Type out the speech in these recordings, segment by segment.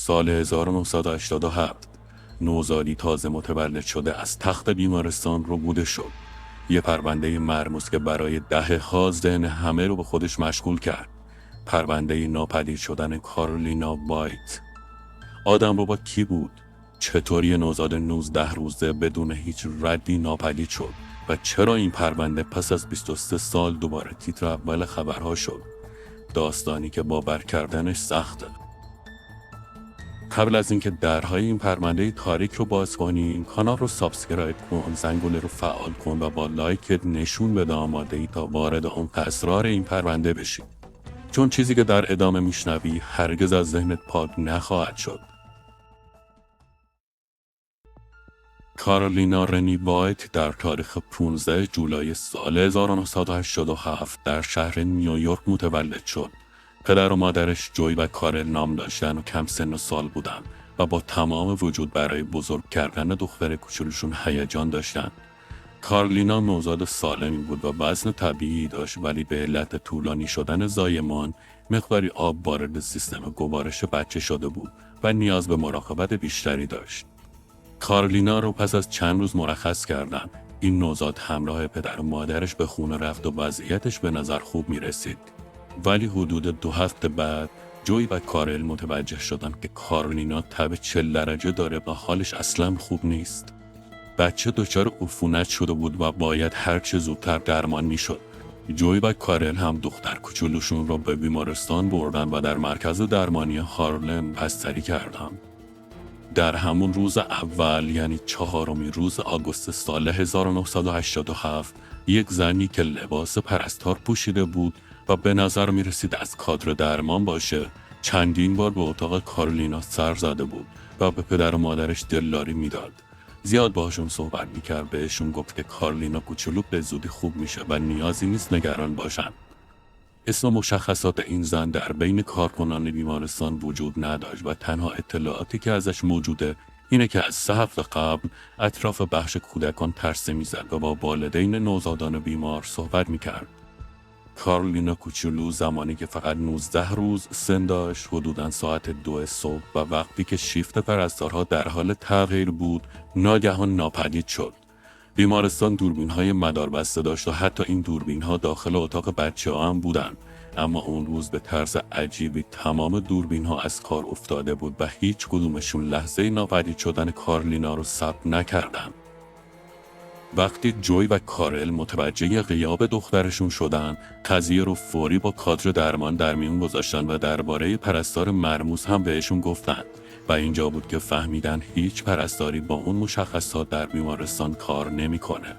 سال 1987 نوزادی تازه متولد شده از تخت بیمارستان ربوده شد. یه پرونده مرموز که برای دهه‌ها ذهن همه رو به خودش مشغول کرد. پرونده ناپدید شدن کارلینا وایت. آدمربا کی بود؟ چطوری نوزاد 19 روزه بدون هیچ ردی ناپدید شد؟ و چرا این پرونده پس از 23 سال دوباره تیتر اول خبرها شد؟ داستانی که باور کردنش سخته. قبل از اینکه درهای این پرونده تاریک رو باز کنی، این کانال رو سابسکرایب کن، زنگوله رو فعال کن و با لایکت نشون بده آماده ای تا وارد اون اسرار این پرونده بشی. چون چیزی که در ادامه میشنوی هرگز از ذهنت پاک نخواهد شد. کارلینا رنی وایت در تاریخ 15 جولای سال 1987 در شهر نیویورک متولد شد. پدر و مادرش جوی و کارل نام داشتن و کم سن و سال بودن و با تمام وجود برای بزرگ کردن دختر کوچولوشون هیجان داشتن. کارلینا نوزاد سالمی بود و وزن طبیعی داشت، ولی به علت طولانی شدن زایمان مقداری آب وارد سیستم گوارش بچه شده بود و نیاز به مراقبت بیشتری داشت. کارلینا رو پس از چند روز مرخص کردن. این نوزاد همراه پدر و مادرش به خونه رفت و وضعیتش به نظر خوب می رسید. ولی حدود 2 هفته بعد جوی و کارل متوجه شدن که کارلینا تب 40 درجه داره و حالش اصلا خوب نیست. بچه دچار عفونت شده بود و باید هر چه زودتر درمان می شد. جوی و کارل هم دختر کوچولوشون را به بیمارستان بردن و در مرکز درمانی هارلم بستری کردن. در همون روز اول، یعنی 4 روز آگوست سال 1987، یک زنی که لباس پرستار پوشیده بود و به نظر می رسید از کادر درمان باشه، چندین بار به اتاق کارلینا سر زده بود و به پدر و مادرش دلداری میداد. زیاد باشون صحبت میکرد، بهشون گفت که کارلینا کوچولو به زودی خوب میشه و نیازی نیست نگران باشن. اسم مشخصات این زن در بین کارکنان بیمارستان وجود نداشت و تنها اطلاعاتی که ازش موجوده اینه که از 3 هفته قبل اطراف بخش کودکان پرسه میزد و با والدین نوزادان بیمار صحبت میکرد. کارلینا کوچولو زمانی که فقط 19 روز سن داشت، حدوداً ساعت 2 صبح و وقتی که شیفت پرستارها در حال تغییر بود، ناگهان ناپدید شد. بیمارستان دوربین‌های مداربسته داشت و حتی این دوربین‌ها داخل اتاق بچه‌ها هم بودن. اما اون روز به طرز عجیبی تمام دوربین‌ها از کار افتاده بود و هیچ کدومشون لحظه ناپدید شدن کارلینا رو ثبت نکردن. وقتی جوی و کارل متوجه غیاب دخترشون شدن، قضیه رو فوری با کادر درمان در میون گذاشتن و درباره پرستار مرموز هم بهشون گفتن و اینجا بود که فهمیدن هیچ پرستاری با اون مشخصات در بیمارستان کار نمیکنه.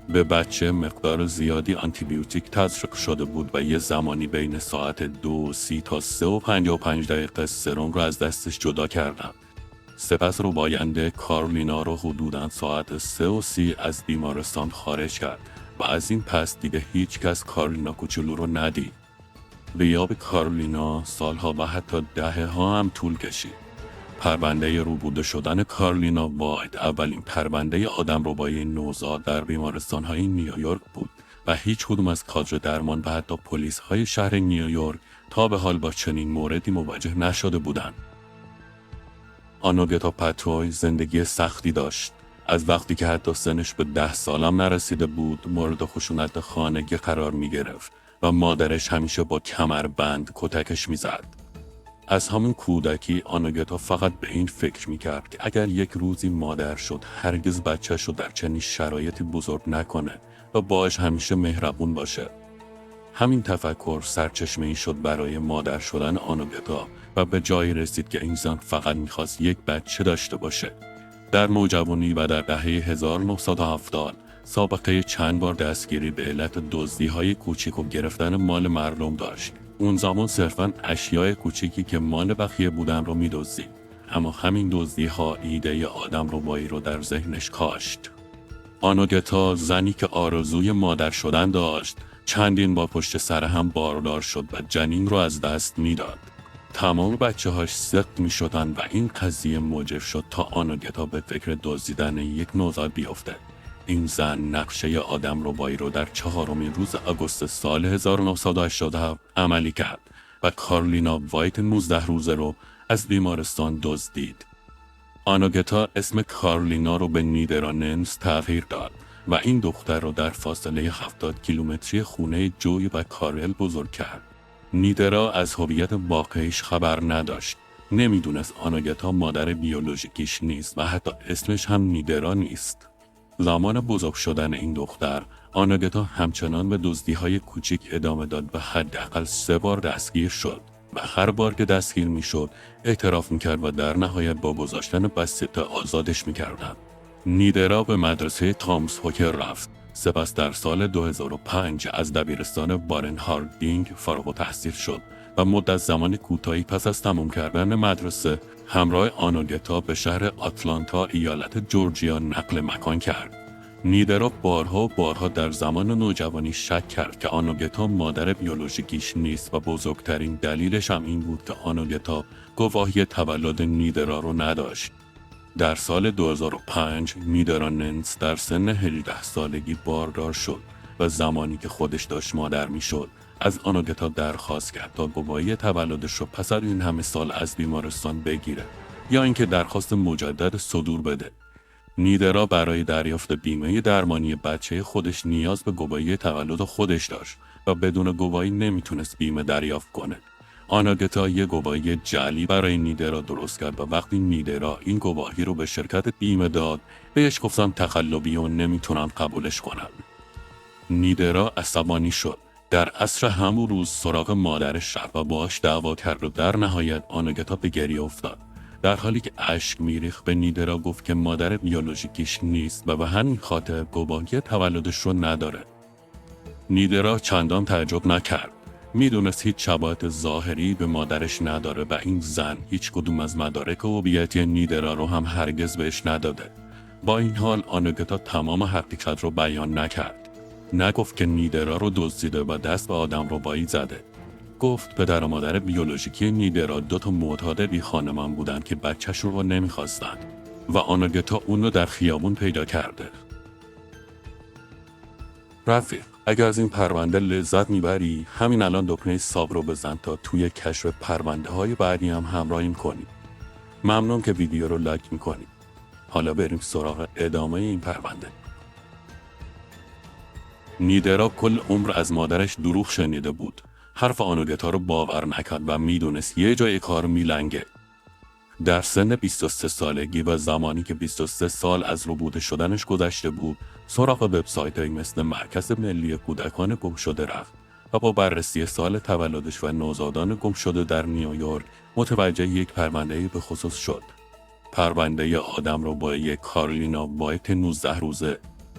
به بچه مقدار زیادی آنتیبیوتیک تزریق شده بود و یه زمانی بین ساعت 2:30 تا 3:55 سرم رو از دستش جدا کردن. سپس رباینده کارلینا رو حدوداً ساعت 3:30 از بیمارستان خارج کرد و از این پس دیگه هیچ کس کارلینا کوچولو رو ندید. غیاب کارلینا سالها و حتی دهه‌ها هم طول کشید. پرونده ربوده شدن کارلینا وایت اولین پرونده آدمربای نوزاد در بیمارستان‌های نیویورک بود و هیچ کدوم از کادر درمان و حتی پلیس‌های شهر نیویورک تا به حال با چنین موردی مواجه نشده بودند. آنوگتا پاتروی زندگی سختی داشت. از وقتی که حتی سنش به 10 سالم نرسیده بود، مورد خشونت خانگی قرار می گرفت و مادرش همیشه با کمربند کتکش می زد. از همون کودکی آنوگتا فقط به این فکر می کرد که اگر یک روزی مادر شد، هرگز بچه‌ش رو در چنین شرایطی بزرگ نکنه و باهاش همیشه مهربون باشه. همین تفکر سرچشمه‌ای شد برای مادر شدن آنوگتا و به جایی رسید که این زن فقط می‌خواست یک بچه داشته باشه. در نوجوانی و در دهه 1970 سابقه چند بار دستگیری به علت دزدی‌های کوچیک و گرفتن مال مردم داشت. اون زمان صرفاً اشیاء کوچیکی که مال بقیه بودن رو می‌دزدید. اما همین دزدی‌ها ایده آدمربایی رو در ذهنش کاشت. آنوگتا، زنی که آرزوی مادر شدن داشت، چندین بار پشت سر هم باردار شد و جنین رو از دست میداد. تمام بچه‌هاش سقط می‌شدن و این قضیه موجب شد تا آنوگتا به فکر دزدیدن یک نوزاد بیفته. این زن نقشه آدمربایی رو در 4 روز آگوست سال 1987 عملی کرد و کارلینا وایت 19 روزه رو از بیمارستان دزدید. آناگتا اسم کارلینا رو به نیدرا ننس تغییر داد و این دختر رو در فاصله 70 کیلومتری خونه جوی و کارل بزرگ کرد. نیدرا از هویت واقعیش خبر نداشت. نمیدونست آناگتا مادر بیولوژیکیش نیست و حتی اسمش هم نیدرا نیست. زمان بزرگ شدن این دختر، آناگتا همچنان به دزدی‌های کوچیک ادامه داد و حداقل 3 بار دستگیر شد و هر بار که دستگیر میشد اعتراف میکرد و در نهایت با گذاشتن بسته آزادش میکردند. نیدرا به مدرسه تامس هوکر رفت. سپس در سال 2005 از دبیرستان بارن هاردینگ فارغ التحصیل شد و مدت زمان کوتاهی پس از تمام کردن مدرسه همراه آناگتا به شهر آتلانتا ایالت جورجیا نقل مکان کرد. نیدرا بارها در زمان نوجوانی شک کرد که آناگتا مادر بیولوژیکیش نیست و بزرگترین دلیلش هم این بود که آناگتا گواهی تولد نیدرا رو نداشت. در سال 2005 نیدرا ننس در سن 18 سالگی باردار شد و زمانی که خودش داشت مادر میشد از آناگتا درخواست کرد تا گواهی تولدش رو پس از این همه سال از بیمارستان بگیره یا اینکه درخواست مجدد صدور بده. نیدرا برای دریافت بیمه درمانی بچه خودش نیاز به گواهی تولد خودش داشت و بدون گواهی نمیتونست بیمه دریافت کنه. آناگتا یه گواهی جعلی برای نیدرا درست کرد و وقتی نیدرا این گواهی رو به شرکت بیمه داد بهش گفتن تخلبی و نمیتونن قبولش کنن. نیدرا عصبانی شد. در عصر همون روز سراغ مادرش رفت و باهاش دعوا کرد و در نهایت آناگتا به گریه افتاد. در حالی که اشک میریخت به نیدرا گفت که مادر بیولوژیکیش نیست و به همین خاطر گواهی تولدش رو نداره. نیدرا چندان تعجب نکرد. میدونست هیچ شباهت ظاهری به مادرش نداره و این زن هیچ کدوم از مدارک هویتی نیدرا رو هم هرگز بهش نداده. با این حال آناگتا تمام حقیقت رو بیان نکرد. نگفت که نیدرا رو دزدیده و دست به آدمربایی زده. گفت پدر و مادر بیولوژیکی نیدرا 2 معتاد بی خانمان بودن که بچه‌ش رو نمیخواستن و آناگتا اون رو در خیابون پیدا کرده. رفیق، اگر از این پرونده لذت میبری همین الان دکمه ساب رو بزن تا توی کشف پرونده های بعدی هم همراهیم کنی. ممنون که ویدیو رو لایک میکنی. حالا بریم سراغ ادامه این پرونده. نیدرا کل عمر از مادرش دروغ شنیده بود. حرف آناگتا رو باور نکرد و میدونست یه جای کار میلنگه. در سن 23 سالگی و زمانی که 23 سال از ربوده شدنش گذشته بود، سراغ وبسایت‌هایی مثل مرکز ملی کودکان گمشده رفت و با بررسی سال تولدش و نوزادان گمشده در نیویورک متوجه یک پرونده به خصوص شد. پرونده آدمربایی کارلینا وایت 19 روزه،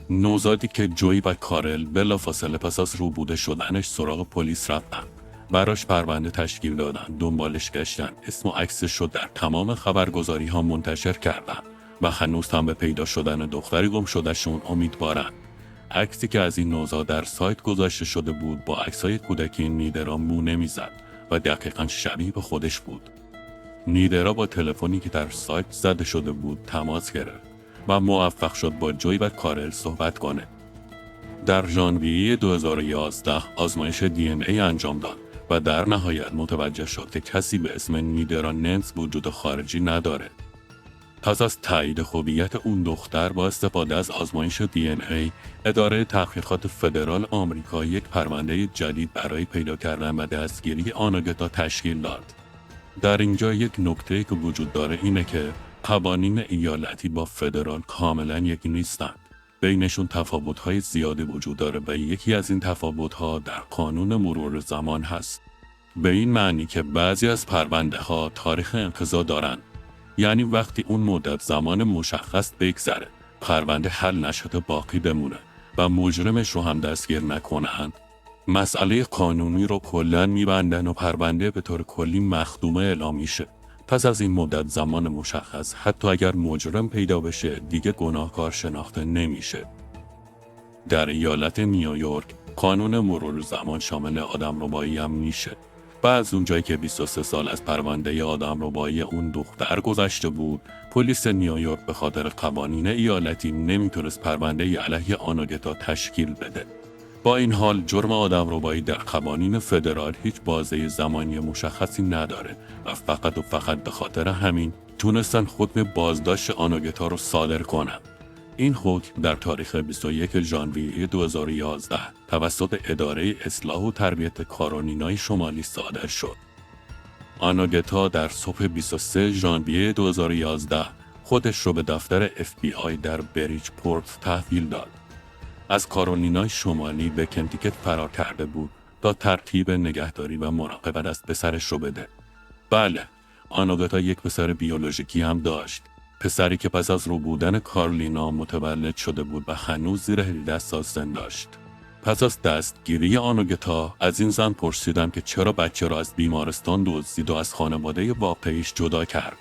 نوزادی که جوی و کارل بلافاصله پس از ربوده شدنش سراغ پلیس رفتن. براش پرونده تشکیل دادن، دنبالش گشتن، اسم و عکسش رو در تمام خبرگزاری ها منتشر کردن و هنوز هم به پیدا شدن دختری گم شدهشون امیدوارن. عکسی که از این نوزاد در سایت گذاشته شده بود با عکسای کودکی نیدرا مو نمیزد و دقیقاً شبیه به خودش بود. نیدرا با تلفنی که در سایت زده شده بود تماس گرفت و موفق شد با جوی و کارل صحبت کنه. در ژانویه 2011 آزمایش DNA انجام داد و در نهایت متوجه شد که کسی به اسم نیدرا ننس وجود خارجی نداره. پس از تایید هویت اون دختر با استفاده از آزمایش DNA، اداره تحقیقات فدرال آمریکا یک پرونده جدید برای پیدا کردن و دستگیری آناگتا تشکیل داد. در اینجا یک نکته که وجود داره اینه که قوانین ایالتی با فدرال کاملا یکی نیستند. بینشون تفاوت‌های زیادی وجود داره و یکی از این تفاوت‌ها در قانون مرور زمان هست. به این معنی که بعضی از پرونده‌ها تاریخ انقضا دارن. یعنی وقتی اون مدت زمان مشخص بگذره، پرونده حل نشده باقی بمونه و مجرمش رو هم دستگیر نکنن، مسئله قانونی رو کلاً میبندن و پرونده به طور کلی مخدومه اعلام میشه. پس از این مدت زمان مشخص حتی اگر مجرم پیدا بشه دیگه گناهکار شناخته نمیشه. در ایالت نیویورک قانون مرور زمان شامل آدمربایی هم میشه. بعد از اونجایی که 23 سال از پرونده آدمربایی اون دختر گذشته بود، پلیس نیویورک به خاطر قوانین ایالتی نمیتونست پرونده علیه آناگتا تشکیل بده. با این حال جرم آدمربایی در قوانین فدرال هیچ بازه زمانی مشخصی نداره و فقط به خاطر همین تونستن حکم بازداشت آنوگتا رو صادر کنن. این حکم در تاریخ 21 ژانویه 2011 توسط اداره اصلاح و تربیت کارولینای شمالی صادر شد. آنوگتا در صبح 23 ژانویه 2011 خودش رو به دفتر FBI در بریجپورت تحویل داد. از کارولینای شمالی به کنتیکت فرار کرده بود تا ترتیب نگهداری و مراقبت از پسرش رو بده. بله، آنوگتا یک پسر بیولوژیکی هم داشت. پسری که پس از رو بودن کارلینا متولد شده بود و هنوز زیر 18 سال سن داشت. پس از دستگیری آنوگتا از این زن پرسیدم که چرا بچه را از بیمارستان دزدید و از خانواده واقعیش جدا کرد.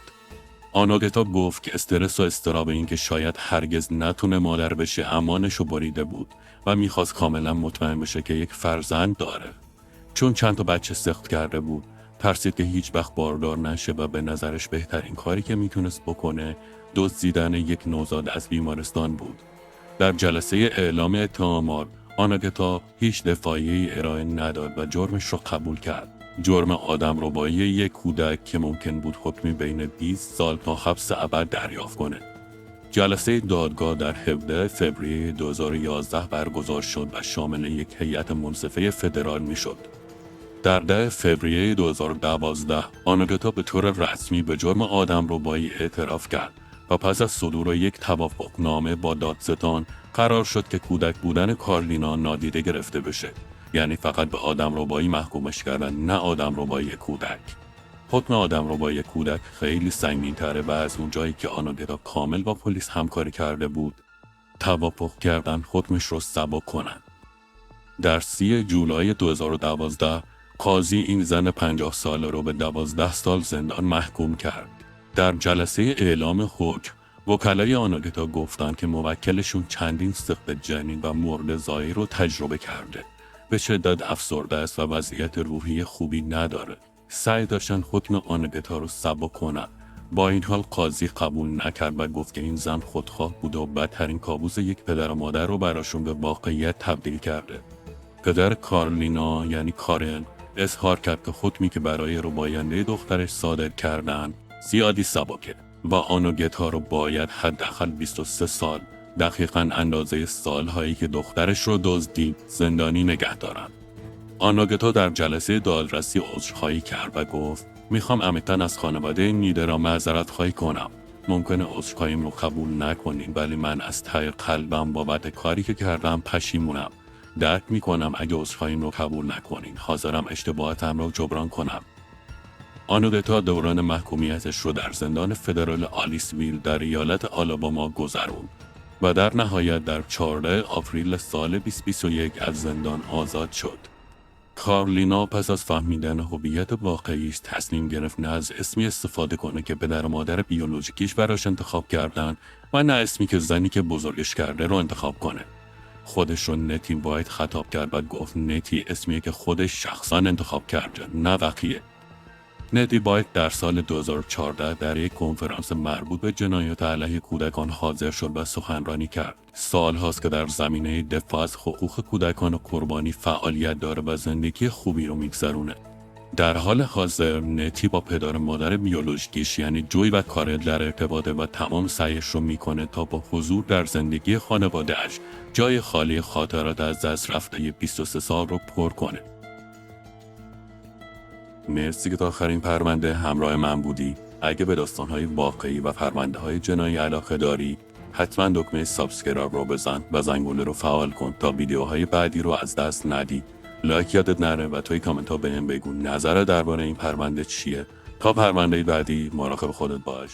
آنوگتا گفت که استرس و اضطراب این که شاید هرگز نتونه مادر بشه امانش رو بریده بود و میخواست کاملا مطمئن بشه که یک فرزند داره. چون چند تا بچه سخت کرده بود، ترسید که هیچ وقت باردار نشه و به نظرش بهترین کاری که میتونست بکنه دزدیدن یک نوزاد از بیمارستان بود. در جلسه اعلام اتهامات، آنوگتا هیچ دفاعی ارائه نداد و جرمش رو قبول کرد. جرم آدمربایی یک کودک که ممکن بود حکمی بین 20 سال تا حبس ابد دریافت کنه. جلسه دادگاه در 17 فوریه 2011 برگزار شد و شامل یک هیئت منصفه فدرال میشد. در 10 فوریه 2012 آنوگتا به طور رسمی به جرم آدمربایی اعتراف کرد و پس از صدور یک توافقنامه با دادستان قرار شد که کودک بودن کارلینا نادیده گرفته بشه. یعنی فقط به آدمربایی محکومش کردن، نه آدمربایی کودک. حکم آدمربایی کودک خیلی سنگین‌تره و از اونجایی که آنوگتا کامل با پلیس همکاری کرده بود، توافق کردن حکمش رو سبک کنن. در 30 جولای 2012 قاضی این زن 50 ساله رو به 12 سال زندان محکوم کرد. در جلسه اعلام حکم، وکلای آنوگتا گفتن که موکلشون چندین سقط جنین و مرد زایی رو تجربه کرده. به شدت افسرده است و وضعیت روحی خوبی نداره. سعی داشتن حکم آنوگتا رو سبک کنن. با این حال قاضی قبول نکرد و گفت که این زن خودخواه بوده و بدترین کابوس یک پدر و مادر رو براشون به واقعیت تبدیل کرده. پدر کارلینا یعنی کارن اظهار کرد که حکمی که برای رباینده دخترش صادر کردن زیادی سبکه و آنوگتا رو باید حداقل 23 سال، دقیقاً اندازه سالهایی که دخترش رو دزدید، زندانی نگه دارن. آنوگتا در جلسه دادرسی عذرخواهی کرد و گفت میخوام عمیقاً از خانواده نیدرا معذرت خواهی کنم. ممکنه عذرخواهیم رو قبول نکنین، ولی من از ته قلبم بابت کاری که کردم پشیمونم. درک میکنم اگه عذرخواهیم رو قبول نکنین. حاضرم اشتباهاتم رو جبران کنم. آنوگتا دوران محکومیتش رو در زندان فدرال آلیسویل در ایالت آلاباما گذروند و در نهایت در 14 آوریل سال 2021 از زندان آزاد شد. کارلینا پس از فهمیدن هویت واقعیش تصمیم گرفت نه از اسمی استفاده کنه که پدر و مادر بیولوژیکیش براش انتخاب کردن و نه اسمی که زنی که بزرگش کرده رو انتخاب کنه. خودش رو نتی باید خطاب کرد و گفت نتی اسمیه که خودش شخصا انتخاب کرده، نه بقیه. نتی باید در سال 2014 در یک کنفرانس مربوط به جنایات علیه کودکان حاضر شد و سخنرانی کرد. سال هاست که در زمینه دفاع از حقوق کودکان و قربانی فعالیت داره و زندگی خوبی رو میگذرونه. در حال حاضر نتی با پدر مادر بیولوژیکیش یعنی جوی و کارل در ارتباطه و تمام سعیش رو میکنه تا با حضور در زندگی خانواده‌اش جای خالی خاطرات از دست رفته 23 سال رو پر کنه. مرسی که تا آخرین پرونده همراه من بودی. اگه به داستان‌های واقعی و پرونده‌های جنایی علاقه داری، حتما دکمه سابسکرایب رو بزن و زنگوله رو فعال کن تا ویدیوهای بعدی رو از دست ندی. لایک یادت نره و توی کامنت ها بهم بگو نظر درباره این پرونده چیه. تا پرونده بعدی مراقب خودت باش.